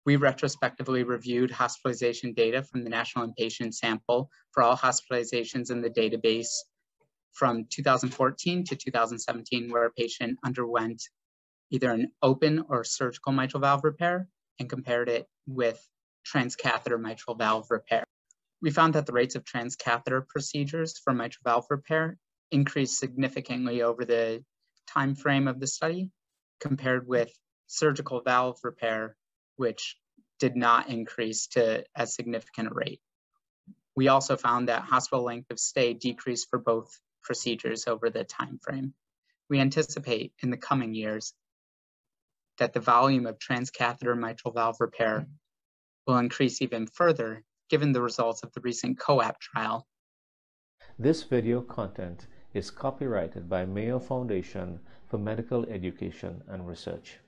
We retrospectively reviewed hospitalization data from the national inpatient sample for all hospitalizations in the database from 2014 to 2017, where a patient underwent either an open or surgical mitral valve repair, and compared it with transcatheter mitral valve repair. We found that the rates of transcatheter procedures for mitral valve repair increased significantly over the time frame of the study, compared with surgical valve repair, which did not increase to a significant rate. We also found that hospital length of stay decreased for both procedures over the time frame. We anticipate in the coming years that the volume of transcatheter mitral valve repair will increase even further, given the results of the recent COAPT trial. This video content is copyrighted by Mayo Foundation for Medical Education and Research.